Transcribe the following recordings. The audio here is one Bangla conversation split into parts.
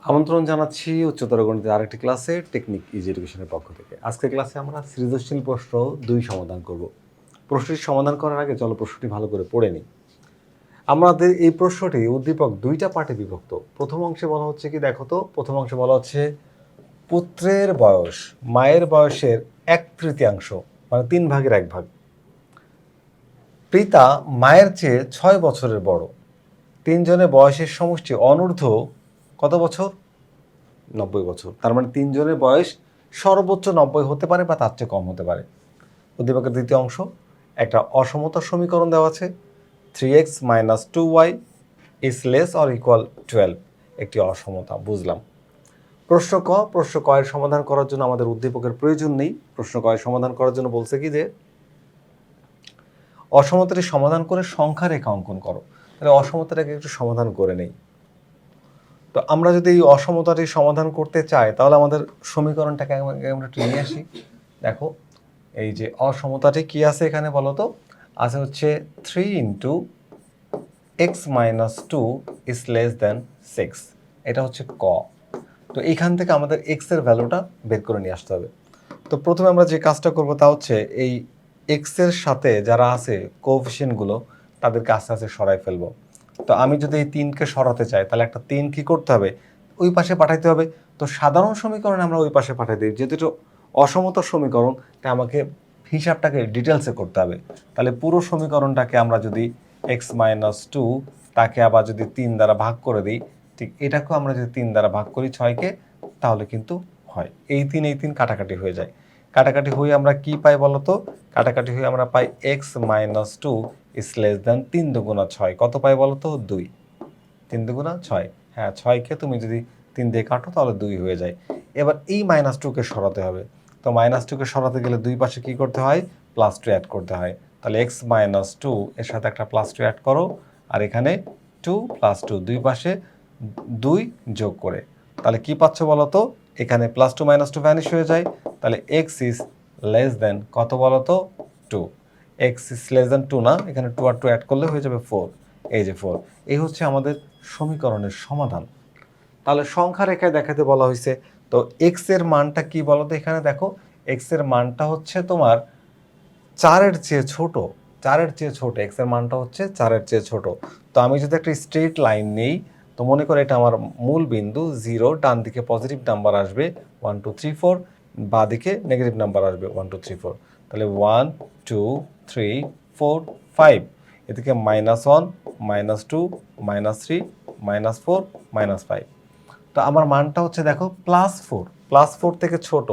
আমন্ত্রণ জানাচ্ছি উচ্চতর গণিতের আরেকটি ক্লাসে টেকনিক ইজি এডুকেশনের পক্ষ থেকে। আজকের ক্লাসে আমরা সৃজনশীল প্রশ্ন 2 সমাধান করব। প্রশ্নটি সমাধান করার আগে চলো প্রশ্নটি ভালো করে পড়ে নিই। আমাদের এই প্রশ্নটি উদ্দীপক 2টা পার্টে বিভক্ত। প্রথম অংশে বলা হচ্ছে কি দেখো তো, প্রথম অংশে বলা হচ্ছে পুত্রের বয়স মায়ের বয়সের 1/3 মানে 3/1 পিতা মায়ের চেয়ে 6 বছরের বড়। তিনজনের বয়সের সমষ্টি অনূর্ধ্ব কত বছর? 90 বছর। তার মানে তিনজনের বয়স সর্বোচ্চ 90 হতে পারে বা তার চেয়ে কম হতে পারে। উদ্দীপকের দ্বিতীয় অংশ, একটা অসমতার সমীকরণ দেওয়া আছে 3x - 2y is less or equal 12, একটি অসমতা। বুঝলাম। প্রশ্ন ক এর সমাধান করার জন্য আমাদের উদ্দীপকের প্রয়োজন নেই। প্রশ্ন ক এর সমাধান করার জন্য বলছে কি যে অসমতাটি সমাধান করে সংখ্যা রেখা অঙ্কন করো। তাহলে অসমতাটাকে একটু সমাধান করে নেই। তো আমরা যদি এই অসমতাটি সমাধান করতে চাই তাহলে আমাদের সমীকরণটাকে আমরা একটু নিয়ে আসি। দেখো এই যে অসমতাটি কি আছে এখানে বলো তো, আছে হচ্ছে 3 × x - 2 ইজ লেস দ্যান 6। এটা হচ্ছে ক। তো এইখান থেকে আমাদের x এর ভ্যালুটা বের করে নিয়ে আসতে হবে। তো প্রথমে আমরা যে কাজটা করব তা হচ্ছে এই x এর সাথে যারা আছে কোএফিসিয়েন্টগুলো তাদেরকে আস্তে আস্তে সরাই ফেলবো। তো আমি যদি এই 3কে সরাতে চাই তাহলে একটা 3 কি করতে হবে, ওই পাশে পাঠাইতে হবে। তো সাধারণ সমীকরণে আমরা ওই পাশে পাঠাই দিই, যেহেতু এটা অসমতার সমীকরণ তাই আমাকে হিসাবটাকে ডিটেলসে করতে হবে। তাহলে পুরো সমীকরণটাকে আমরা যদি x - 2 তাকে আবার যদি 3 দ্বারা ভাগ করে দিই, ঠিক এটাকেও আমরা যদি 3 দ্বারা ভাগ করি 6কে, তাহলে কিন্তু হয় এই 3 কাটাকাটি হয়ে যায়। কাটাকাটি হয়ে আমরা কি পাই বলতো? কাটাকাটি হয়ে আমরা পাই x - 2 ইজ লেস দ্যান 3 দুগুণা 6। কত পাই বলতো? 2। 3 দুগুণা 6। হ্যাঁ, 6কে তুমি যদি 3 দিয়ে কাটো তাহলে 2 হয়ে যায়। এবার এই -2কে সরাতে হবে। তো -2কে সরাতে গেলে দুই পাশে কি করতে হয়? +2 অ্যাড করতে হয়। তাহলে x - 2 এর সাথে একটা +2 অ্যাড করো, আর এখানে 2 + 2 দুই পাশে 2 যোগ করে। তাহলে কি পাচ্ছ বলতো? এখানে +2 - 2 ভ্যানিশ হয়ে যায়। তাহলে x ইজ লেস দেন কত বলতো? 2। x ইজ লেস দেন 2 না, এখানে 2 আর 2 অ্যাড করলে হয়ে যাবে 4। এই যে 4। এই হচ্ছে আমাদের সমীকরণের সমাধান। তাহলে সংখ্যা রেখায় দেখাতে বলা হয়েছে। তো x এর মানটা কি বলতো? এখানে দেখো x এর মানটা হচ্ছে তোমার 4 এর চেয়ে ছোট। 4 এর চেয়ে ছোট, x এর মানটা হচ্ছে 4 এর চেয়ে ছোট। তো আমি যদি একটা স্ট্রেট লাইন নেই, তো মনে করো এটা আমার মূল বিন্দু 0, ডান দিকে পজিটিভ নাম্বার আসবে 1 2 3 4, বাঁ দিকে নেগেটিভ নাম্বার আসবে 1 2 3 4। তাহলে 1 2 3 4 5, এদিকে -1 -2 -3 -4 -5। তো আমার মানটা হচ্ছে দেখো +4, +4 থেকে ছোট।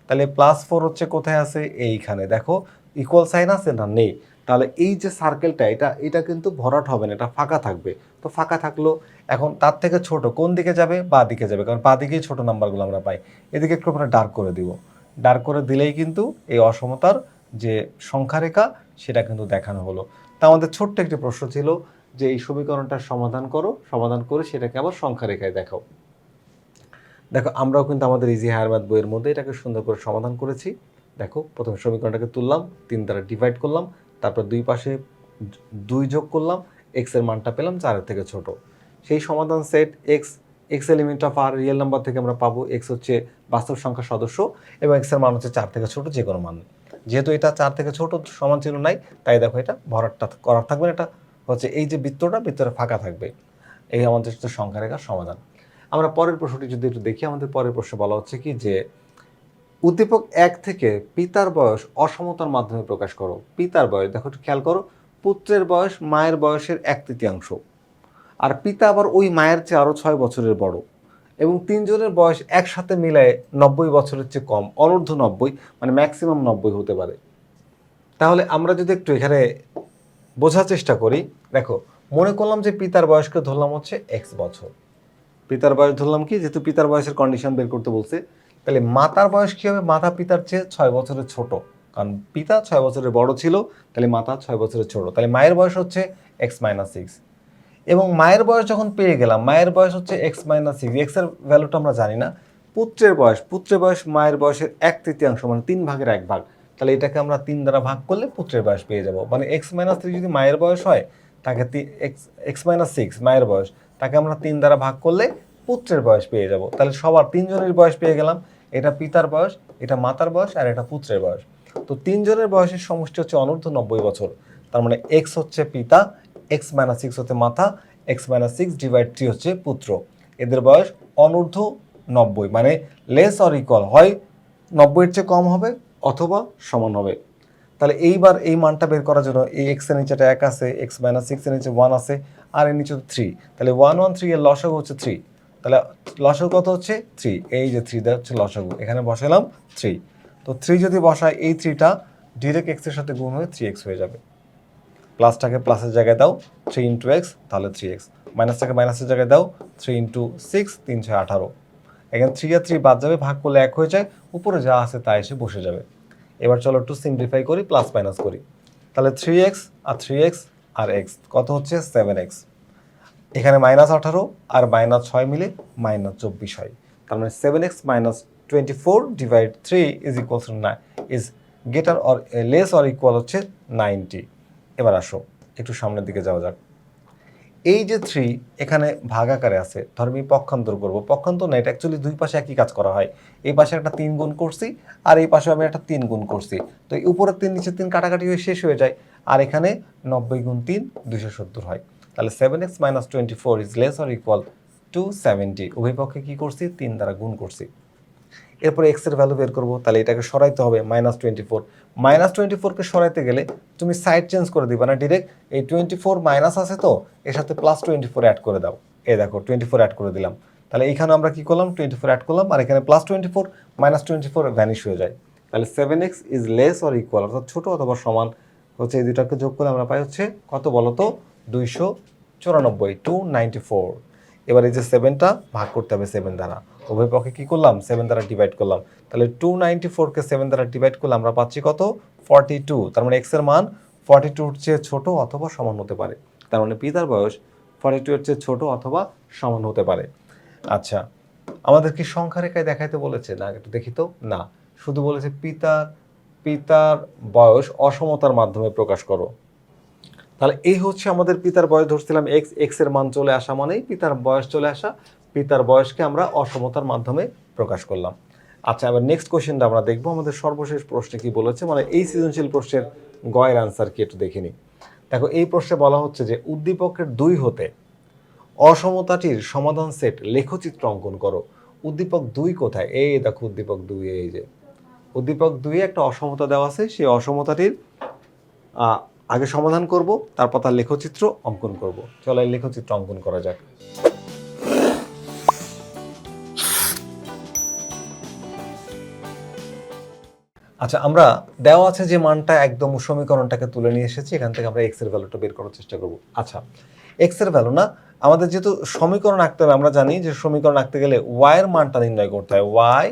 তাহলে +4 হচ্ছে কোথায় আছে? এইখানে দেখো ইকুয়াল সাইন আছে না? নেই। তাহলে এই যে সার্কেলটা এটা কিন্তু ভরাট হবে না, এটা ফাঁকা থাকবে। তো ফাঁকা থাকলো, এখন তার থেকে ছোট কোন দিকে যাবে? বাঁ দিকে যাবে, কারণ বাঁ দিকেই ছোট নাম্বারগুলো আমরা পাই। এদিকে একটু আমরা ডার্ক করে দিব। ডার্ক করে দিলেই কিন্তু এই অসমতার যে সংখ্যা রেখা সেটা কিন্তু দেখানো হলো। তা আমাদের ছোট্ট একটি প্রশ্ন ছিল যে এই সমীকরণটার সমাধান করো, সমাধান করে সেটাকে আবার সংখ্যা রেখায় দেখাও। দেখো আমরাও কিন্তু আমাদের ইজি হায়ার ম্যাথ বইয়ের মধ্যে এটাকে সুন্দর করে সমাধান করেছি। দেখো প্রথম সমীকরণটাকে তুললাম, 3 দ্বারা ডিভাইড করলাম, তারপর দুই পাশে 2 যোগ করলাম, x এর মানটা পেলাম 4 এর থেকে ছোট। সেই সমাধান set x element of R real number থেকে আমরা পাবো x হচ্ছে বাস্তব সংখ্যার সদস্য এবং x এর মান হচ্ছে 4 থেকে ছোট যে কোনো মান। যেহেতু এটা 4 থেকে ছোট সমান চিহ্ন নাই, তাই দেখো এটা ভরাটটা করার থাকবে না, এটা হচ্ছে এই যে ভিতরে ফাঁকা থাকবে। এই আমাদের হচ্ছে সংখ্যা রেখার সমাধান। আমরা পরের প্রশ্নটি যদি একটু দেখি, আমাদের পরের প্রশ্নে বলা হচ্ছে কি যে উদ্দীপক 1 থেকে পিতার বয়স অসমতার মাধ্যমে প্রকাশ করো। পিতার বয়স দেখো একটু খেয়াল করো, পুত্রের বয়স মায়ের বয়সের 1/3, আর পিতা আবার ওই মায়ের চেয়ে আরও 6 বছরের বড়, এবং তিনজনের বয়স একসাথে মিলায় 90 বছরের চেয়ে কম, অনূর্ধ্ব 90 মানে ম্যাক্সিমাম 90 হতে পারে। তাহলে আমরা যদি একটু এখানে বোঝার চেষ্টা করি, দেখো মনে করলাম যে পিতার বয়সকে ধরলাম হচ্ছে x বছর। পিতার বয়স ধরলাম কি, যেহেতু পিতার বয়সের কন্ডিশন বের করতে বলছে, তাহলে মাতার বয়স কি হবে? মাতা পিতার চেয়ে 6 বছরের ছোট, কারণ পিতা 6 বছরের বড় ছিল, তাহলে মাতা 6 বছরের ছোট। তাহলে মায়ের বয়স হচ্ছে x - 6, এবং মায়ের বয়স যখন পেয়ে গেলাম, মায়ের বয়স হচ্ছে x - 6, x এর ভ্যালুটা আমরা জানি না। পুত্রের বয়স মায়ের বয়সের 1/3 মানে 3/1। তাহলে এটাকে আমরা 3 দ্বারা ভাগ করলে পুত্রের বয়স পেয়ে যাব। মানে x - 3 যদি মায়ের বয়স হয়, তাকে x - 6 মায়ের বয়স, তাকে আমরা 3 দ্বারা ভাগ করলে পুত্রের বয়স পেয়ে যাব। তাহলে সবার তিনজনের বয়স পেয়ে গেলাম, এটা পিতার বয়স, এটা মাতার বয়স, আর এটা পুত্রের বয়স। তো তিনজনের বয়সের সমষ্টি হচ্ছে অনূর্ধ্ব 90 বছর। তার মানে এক্স হচ্ছে পিতা, এক্স মাইনাস সিক্স হচ্ছে মাতা, এক্স মাইনাস সিক্স ডিভাইড 3 হচ্ছে পুত্র। এদের বয়স অনূর্ধ্ব 90, মানে লেস অর ইকুয়াল, হয় 90-এর চেয়ে কম হবে অথবা সমান হবে। তাহলে এইবার এই মানটা বের করার জন্য এই এক্স এর নিচেটা 1 আছে, এক্স মাইনাস সিক্স এর নিচে 1 আছে, আর এর নিচে 3, তাহলে 1 1 3 এর লসাগু হচ্ছে 3। তাহলে লসাগু কত হচ্ছে 3, এই যে 3 দেওয়া হচ্ছে লসাগু, এখানে বসালাম 3। তো 3 যদি বসায়, এই 3টা ডিরেক্ট এক্স এর সাথে গুণ হয়ে 3x হয়ে যাবে। প্লাসটাকে প্লাসের জায়গায় দাও, 3 ইন্টু এক্স, তাহলে 3x। মাইনাসটাকে মাইনাসের জায়গায় দাও, 3 ইন্টু 6, 3 6 18। এখানে 3 আর 3 বাদ যাবে, ভাগ করলে 1 হয়ে যায়, উপরে যা আছে তা এসে বসে যাবে। এবার চলো একটু সিম্পলিফাই করি, প্লাস মাইনাস করি। তাহলে 3x আর 3x আর x কত হচ্ছে 7x। এখানে -18 আর -6 মিলে -24 হয়। তার মানে 7x minus 24 divide 3 is equals to 9, is greater or less or equal হচ্ছে 90। এবার আসো একটু সামনের দিকে যাওয়া যাক। এই যে 3 এখানে ভাগ আকারে আছে, ধর আমি পক্ষান্তর করব, পক্ষান্তর না, এটা অ্যাকচুয়ালি দুই পাশে একই কাজ করা হয়। এই পাশে একটা 3 গুণ করছি, আর এই পাশে আমি একটা 3 গুণ করছি, তো এই উপরের 3 নিচের 3 কাটাকাটি হয়ে শেষ হয়ে যায়, আর এখানে 90 গুণ 3 270 হয়। তাহলে 7x minus 24 is less or equal to 70। উভয় পক্ষে কী করছি, 3 দ্বারা গুণ করছি। এরপরে এক্স এর ভ্যালু বের করবো, তাহলে এটাকে সরাইতে হবে, -24। -24কে সরাইতে গেলে তুমি সাইড চেঞ্জ করে দিবা না, ডিরেক্ট এই 24 মাইনাস আছে তো এর সাথে +24 অ্যাড করে দাও। এই দেখো 24 অ্যাড করে দিলাম, তাহলে এইখানে আমরা কি করলাম, 24 অ্যাড করলাম, আর এখানে +24 -24 ভ্যানিশ হয়ে যায়। তাহলে 7x is less or equal, অর্থাৎ ছোটো অথবা সমান হচ্ছে, এই দুটাকে যোগ করলে আমরা পাই হচ্ছে কত বলো তো, 294, 294। এবার এই যে 7টা ভাগ করতে হবে 7 দ্বারা, উভয় পক্ষে কী করলাম, 7 দ্বারা ডিভাইড করলাম। তাহলে 294কে 7 দ্বারা ডিভাইড করলে আমরা পাচ্ছি কত, 42। তার মানে এক্সের মান 42-এর চেয়ে ছোট অথবা সমান হতে পারে। তার মানে পিতার বয়স 42-এর চেয়ে ছোট অথবা সমান হতে পারে। আচ্ছা, আমাদের কি সংখ্যা রেখায় দেখাইতে বলেছে না, একটু দেখি তো, না, শুধু বলেছে পিতার বয়স অসমতার মাধ্যমে প্রকাশ করো। তাহলে এই হচ্ছে আমাদের পিতার বয়স, ধরছিলাম এক্স, এক্স এর মান চলে আসা মানেই পিতার বয়স চলে আসা, পিতার বয়সকে আমরা অসমতার মাধ্যমে প্রকাশ করলাম। আচ্ছা, এবার নেক্সট কোশ্চেনটা আমরা দেখবো, আমাদের সর্বশেষ প্রশ্নে কি বলেছে, মানে এই সৃজনশীল প্রশ্নের গয়ের আনসার কি একটু দেখে নিই। দেখো এই প্রশ্নে বলা হচ্ছে যে উদ্দীপকের 2 হতে অসমতাটির সমাধান সেট লেখচিত্র অঙ্কন করো। উদ্দীপক 2 কোথায়, এই দেখো উদ্দীপক 2, এই যে উদ্দীপক 2-এ একটা অসমতা দেওয়া আছে, সেই অসমতাটির আগে সমাধান করব, তারপর তার লেখচিত্র অঙ্কন করব। চলো এই লেখচিত্র অঙ্কন করা যাক। আচ্ছা, আমরা দেওয়া আছে যে মানটা একদম সমীকরণটাকে তুলে নিয়ে এসেছি, এখান থেকে আমরা এক্স এর ভ্যালুটা বের করার চেষ্টা করব। আচ্ছা, এক্স এর ভ্যালু না, আমাদের যেহেতু সমীকরণ আঁকতে হবে, আমরা জানি যে সমীকরণ আঁকতে গেলে ওয়াই এর মানটা নির্ণয় করতে হয়। ওয়াই,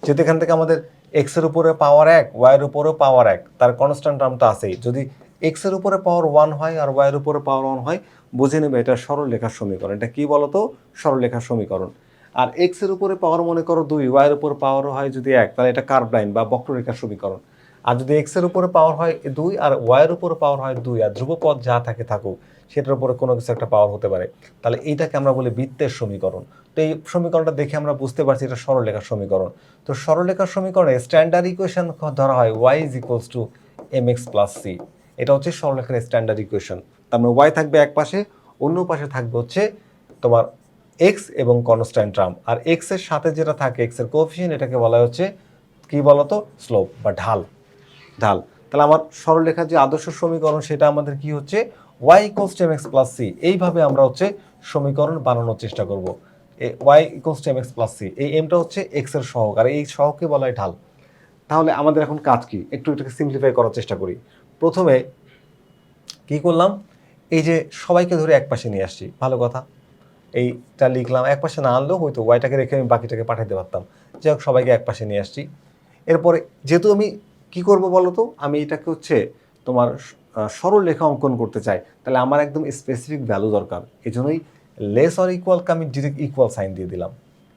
যেহেতু এখান থেকে আমাদের এক্স এর উপরে পাওয়ার 1, ওয়াই এর উপরেও পাওয়ার 1, তার কনস্ট্যান্ট টার্মটা আছেই। যদি এক্স এর উপরে পাওয়ার 1 হয় আর ওয়াই এর উপরে পাওয়ার 1 হয়, বুঝে নেবে এটা সরলরেখার সমীকরণ। এটা কি বলতো, সরলরেখার সমীকরণ। আর এক্স এর উপরে পাওয়ার মনে করো 2, ওয়াই এর উপর পাওয়ার হয় যদি 1, তাহলে এটা কার্ভ লাইন বা বক্ররেখার সমীকরণ। আর যদি এক্স এর উপরে পাওয়ার হয় 2 আর ওয়াই এর উপরে পাওয়ার হয় 2, আর ধ্রুবপদ যা থাকে থাকুক, সেটার উপরে কোনো কিছু একটা পাওয়ার হতে পারে, তাহলে এইটাকে আমরা বলি বৃত্তের সমীকরণ। তো এই সমীকরণটা দেখে আমরা বুঝতে পারছি এটা সরলরেখার সমীকরণ। তো সরলরেখার সমীকরণে স্ট্যান্ডার্ড ইকুয়েশন ধরা হয় y is equals to mx plus c। এটা হচ্ছে সরলরেখার স্ট্যান্ডার্ড ইকুয়েশন। তার মানে y থাকবে এক পাশে, অন্য পাশে থাকবে হচ্ছে তোমার x এবং কনস্ট্যান্ট টার্ম, আর x এর সাথে যেটা থাকে x এর কোএফিসিয়েন্ট, এটাকে বলা হচ্ছে কি বলতো, স্লোপ বা ঢাল। তাহলে আমার সরলরেখার যে আদর্শ সমীকরণ সেটা আমাদের কি হচ্ছে, y equals to mx plus c। এইভাবে আমরা হচ্ছে সমীকরণ বানানোর চেষ্টা করব। y equals to mx plus c, এই এমটা হচ্ছে x এর সহগ, আর এই সহগকে বলা হয় ঢাল। তাহলে আমাদের এখন কাজ কি, একটু এটাকে সিম্পলিফাই করার চেষ্টা করি। প্রথমে কি করলাম, এই যে সবাইকে ধরে এক পাশে নিয়ে আসছি, ভালো কথা, এইটা লিখলাম। এক পাশে না আনলেও হয়তো ওয়াইটাকে রেখে আমি বাকিটাকে পাঠাতে পারতাম, যাই হোক সবাইকে এক পাশে নিয়ে আসছি। এরপরে যেহেতু আমি কি করব বলো তো, আমি এটাকে হচ্ছে তোমার সরল রেখা অঙ্কন করতে চাই, তাহলে আমার একদম স্পেসিফিক ভ্যালু দরকার। এই জন্যই লেস অর ইকুয়ালকে আমি ডিরেক্ট ইকুয়াল সাইন দিয়ে দিলাম।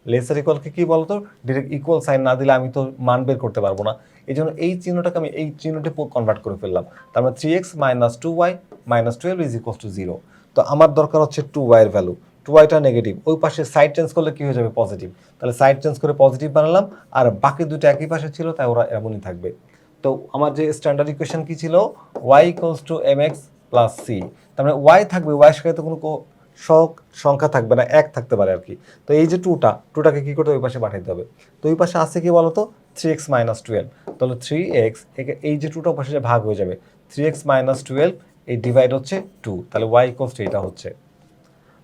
লেস অর ইকুয়ালকে কী বলতো, ডিরেক্ট ইকুয়াল সাইন না দিলে আমি তো মান বের করতে পারবো না। এই জন্য এই চিহ্নটাকে আমি এই চিহ্নটি কনভার্ট করে ফেললাম। তার মানে 3x - 2y - 12 is equals to 0। তো আমার দরকার হচ্ছে 2y এর ভ্যালু। 2yটা নেগেটিভ, ওই পাশে সাইড চেঞ্জ করলে কি হয়ে যাবে পজিটিভ, তাহলে সাইড চেঞ্জ করে পজিটিভ বানালাম, আর বাকি দুটো একই পাশে ছিল তাই ওরা এমনই থাকবে। তো আমার যে স্ট্যান্ডার্ড ইকুয়েশন কি ছিল, y equals to mx plus c, তার মানে y থাকবে, y এর সাথে তো কোনো সংখ্যা থাকবে না, এক থাকতে পারে আর কি। তো এই যে টুটাকে কি করতে ওই পাশে পাঠাইতে হবে। তো ওই পাশে আছে কি বলতো 3x মাইনাস 12, তাহলে 3x এই যে টুটা পাশে ভাগ হয়ে যাবে, 3x মাইনাস 12 এই ডিভাইড হচ্ছে 2, তাহলে y ইকুয়ালস টু এটা হচ্ছে।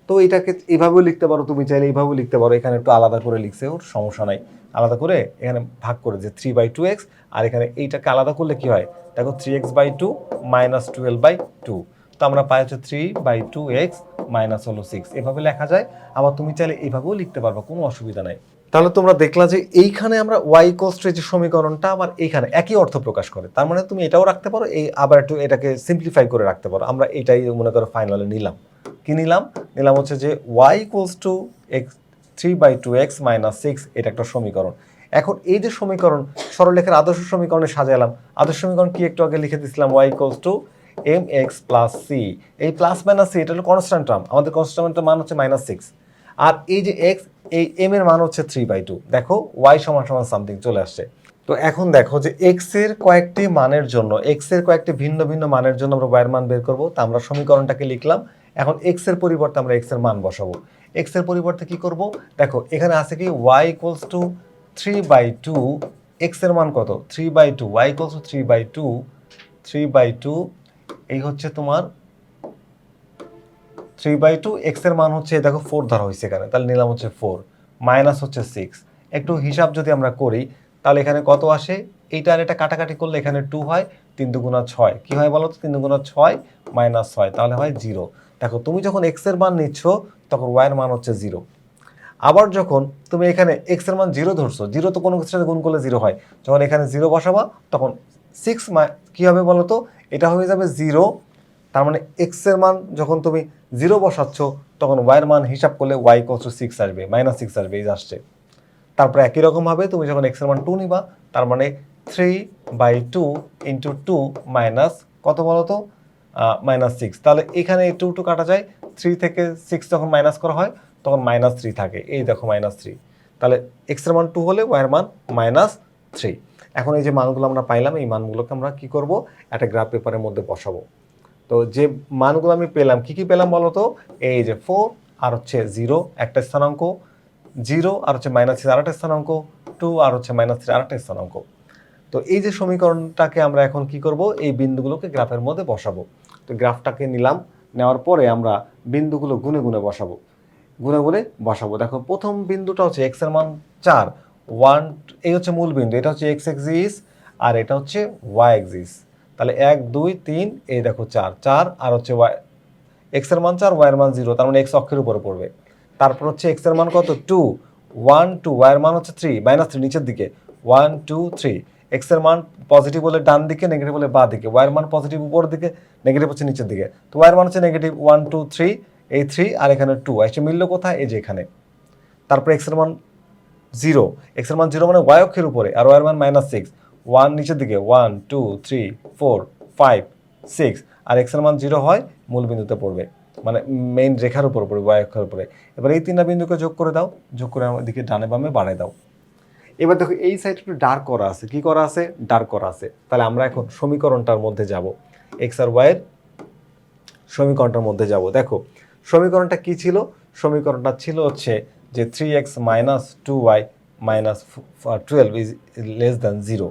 তো এটাকে এইভাবেও লিখতে পারো, তুমি চাইলে এইভাবেও লিখতে পারো, এখানে একটু আলাদা করে লিখছে ওর সমস্যা নাই, আলাদা করে এখানে ভাগ করে যে 3/2x, আর এখানে এইটাকে আলাদা করলে কি হয় দেখো 3x/2 মাইনাস 12/2, তো আমরা পাই হচ্ছে 3/2x মাইনাস হলো 6, এভাবে লেখা যায়। আবার তুমি চাইলে এইভাবেও লিখতে পারবা, কোনো অসুবিধা নাই। তাহলে তোমরা দেখলা যে এইখানে আমরা y ইকুয়ালস টু যে সমীকরণটা আবার এইখানে একই অর্থ প্রকাশ করে, তার মানে তুমি এটাও রাখতে পারো, এই আবার একটু এটাকে সিম্পলিফাই করে রাখতে পারো। আমরা এটাই মনে করো ফাইনালে নিলাম, কি নিলাম হচ্ছে যে y equals to 3/2x minus 6, এটা একটা সমীকরণ। এখন এই যে সমীকরণ সরলরেখার আদর্শ সমীকরণে সাজালাম, আদর্শ সমীকরণ কি একটু আগে লিখে দিয়েছিলাম, y equals to mx plus c, এই প্লাস মাইনাস c এটা হলো কনস্ট্যান্ট টার্ম, আমাদের কনস্ট্যান্টের মান হচ্ছে -6, আর এই যে x এই m এর মান হচ্ছে 3/2, দেখো y সমান সমান সামথিং চলে আসছে। তো এখন দেখো যে x এর কয়েকটি মানের জন্য, x এর কয়েকটি ভিন্ন ভিন্ন মানের জন্য আমরা y এর মান বের করব, তা আমরা সমীকরণটাকে লিখলাম। এখন x এর পরিবর্তে আমরা x এর মান বসাবো। x এর পরিবর্তে কি করব, দেখো এখানে আছে কি y ইকুয়ালস টু 3/2, x এর মান কত 3/2, y ইকুয়ালস টু 3/2 এই হচ্ছে তোমার 3/2, x এর মান হচ্ছে দেখো 4 ধরা হয়েছে এখানে, তাহলে নিলাম হচ্ছে 4, মাইনাস হচ্ছে 6। একটু হিসাব যদি আমরা করি তাহলে এখানে কত আসে, এইটা আর এটা কাটাকাটি করলে এখানে 2 হয়, 3 দুগুণা 6, কি হয় বলো তো 3 দুগুণা 6 মাইনাস 6, তাহলে হয় 0। দেখো তুমি যখন x এর মান নিচ্ছ তখন y এর মান হচ্ছে 0, আবার যখন তুমি এখানে x এর মান 0 ধরছো, 0 তো কোনো কিছুর সাথে গুণ করলে 0 হয়, যখন এখানে 0 বসাবা তখন 6 কি হবে বলো তো, এটা হয়ে যাবে 0, তার মানে x এর মান যখন তুমি 0 বসাচ্ছ তখন y এর মান হিসাব করলে y ইকুয়ালস টু 6 আসবে, -6 আসবে, এই আসছে। তারপর একই রকমভাবে তুমি যখন x এর মান 2 নিবা, তার মানে 3/2 ইন্টু 2 মাইনাস কত বলো তো -6, তাহলে এখানে এই 2 কাটা যায়, 3 থেকে 6 যখন মাইনাস করা হয় তখন -3 থাকে, এই দেখো -3, তাহলে x এর মান 2 হলে y এর মান -3। এখন এই যে মানগুলো আমরা পাইলাম, এই মানগুলোকে আমরা কি করব, একটা গ্রাফ পেপারের মধ্যে বসাবো। তো যে মানগুলো আমি পেলাম, কি কি পেলাম বলো তো, এই যে 4 আর হচ্ছে 0 একটা স্থানাঙ্ক, 0 আর হচ্ছে -6 আরেকটা স্থানাঙ্ক, 2 আর হচ্ছে -3 আরেকটা স্থানাঙ্ক। তো এই যে সমীকরণটাকে আমরা এখন কি করব, এই বিন্দুগুলোকে গ্রাফের মধ্যে বসাবো। তো গ্রাফটাকে নিলাম, নেওয়ার পরে আমরা বিন্দুগুলো গুনে গুনে বসাবো, দেখো প্রথম বিন্দুটা হচ্ছে x এর মান 4, 1 এই হচ্ছে মূল বিন্দু, এটা হচ্ছে x এক্সিস আর এটা হচ্ছে y এক্সিস, তাহলে 1 2 3 এই দেখো 4 4 আর হচ্ছে y, x এর মান 4 y এর মান 0, তার মানে x অক্ষের উপরে পড়বে। তারপর হচ্ছে x এর মান কত 2, 1 2, y এর মান হচ্ছে 3 -3 নিচের দিকে, 1 2 3, x এর মান পজিটিভ হলে ডান দিকে, নেগেটিভ হলে বাঁ দিকে, y এর মান পজিটিভ উপরের দিকে, নেগেটিভ হচ্ছে নিচের দিকে, তো y এর মান হচ্ছে নেগেটিভ 1 2 3, এই 3 আর এখানে 2 এসে মিলল কোথায়, এই যে এখানে। তারপর x এর মান 0, x এর মান 0 মানে y অক্ষের উপরে, আর y এর মান -6, 1 নিচের দিকে, 1 2 3 4 5 6, আর x এর মান 0 হয় মূল বিন্দুতে পড়বে, মানে মেইন রেখার উপর পড়বে, y অক্ষের উপরে। এবার এই তিনটা বিন্দুকে যোগ করে দাও, যোগ করে এদিকে ডানে বামে বাড়ায় দাও। এবার দেখো এই সাইড একটু ডার্ক করা আছে, কি করা আছে, ডার্ক করা আছে। তাহলে আমরা এখন সমীকরণটার মধ্যে যাব, x আর y এর সমীকরণটার মধ্যে যাব। দেখো সমীকরণটা কি ছিল, সমীকরণটা ছিল হচ্ছে যে 3x minus 2y minus 12 is less than 0,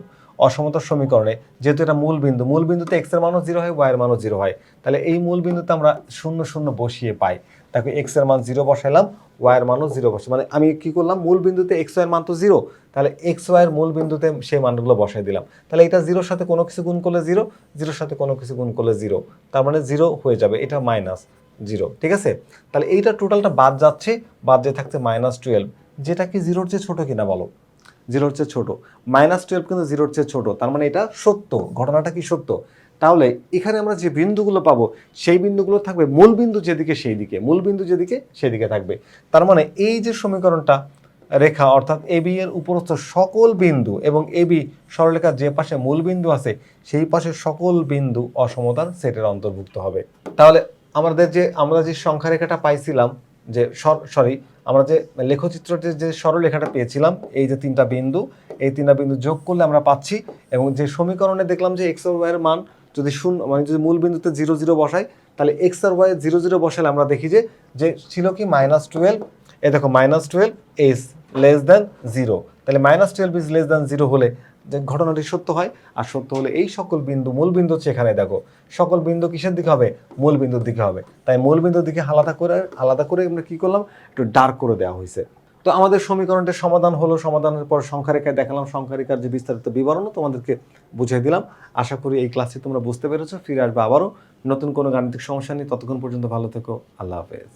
অসমতার সমীকরণে যেহেতু এটা মূল বিন্দু, মূল বিন্দুতে x এর মানও 0 হয়, y এর মানও 0 হয়, তাহলে এই মূল বিন্দুতে আমরা 0 0 বসিয়ে পাই। দেখো x এর মান 0 বসাইলাম, y এর মানও 0 বসে, মানে আমি কি করলাম, মূল বিন্দুতে x y এর মান তো 0, তাহলে x y এর মূল বিন্দুতে সেই মানগুলো বসাই দিলাম, তাহলে এটা 0 সাথে কোনো কিছু গুণ করলে 0, 0 সাথে কোনো কিছু গুণ করলে 0, তার মানে 0 হয়ে যাবে, এটা -0, ঠিক আছে। তাহলে এইটা টোটালটা বাদ যাচ্ছে, বাদ যে থাকছে -12, যেটা কি 0-র চেয়ে ছোট কিনা বলো, 0-র চেয়ে ছোট, -12 কিন্তু 0-র চেয়ে ছোট, তার মানে এটা সত্য, ঘটনাটা কি সত্য। তাহলে এখানে আমরা যে বিন্দুগুলো পাবো সেই বিন্দুগুলো থাকবে মূল বিন্দু যেদিকে সেই দিকে, মূল বিন্দু যেদিকে সেদিকে থাকবে। তার মানে এই যে সমীকরণটা রেখা অর্থাৎ এবি এর উপরস্থ সকল বিন্দু এবং এবি সরলরেখার যে পাশে মূল বিন্দু আছে সেই পাশের সকল বিন্দু অসমতার সেটের অন্তর্ভুক্ত হবে। তাহলে আমরা যে সংখ্যা রেখাটা পাইছিলাম যে সরি আমরা যে লেখচিত্রতে যে সরলরেখাটা পেয়েছিলাম, এই যে তিনটা বিন্দু, এই তিনটা বিন্দু যোগ করলে আমরা পাচ্ছি, এবং যে সমীকরণে দেখলাম যে এক্স আর ওয়াই এর মান যদি শূন্য মানে যদি মূল বিন্দুতে 0 0 বসাই, তাহলে এক্স আর ওয়াই 0 0 বসালে আমরা দেখি যে ছিল কি -12, এই দেখো -12 ইজ লেস দ্যান 0, তাহলে -12 ইজ লেস দ্যান 0 হলে যে ঘটনাটি সত্য হয়। আর সত্য হলে এই সকল বিন্দু, মূল বিন্দু হচ্ছে এখানে দেখো, সকল বিন্দু কিসের দিকে হবে? মূল বিন্দুর দিকে হবে। তাই মূল বিন্দুর দিকে আলাদা করে আমরা কি করলাম, একটু ডার্ক করে দেওয়া হয়েছে। তো আমাদের সমীকরণটির সমাধান হলো, সমাধানের পর সংখ্যা রেখায় দেখালাম, সংখ্যা রেখার যে বিস্তারিত বিবরণও তোমাদেরকে বুঝিয়ে দিলাম। আশা করি এই ক্লাসটি তোমরা বুঝতে পেরেছো। ফিরে আসবে আবারও নতুন কোনো গাণিতিক সমস্যা নিয়ে। ততক্ষণ পর্যন্ত ভালো থেকো। আল্লাহ হাফেজ।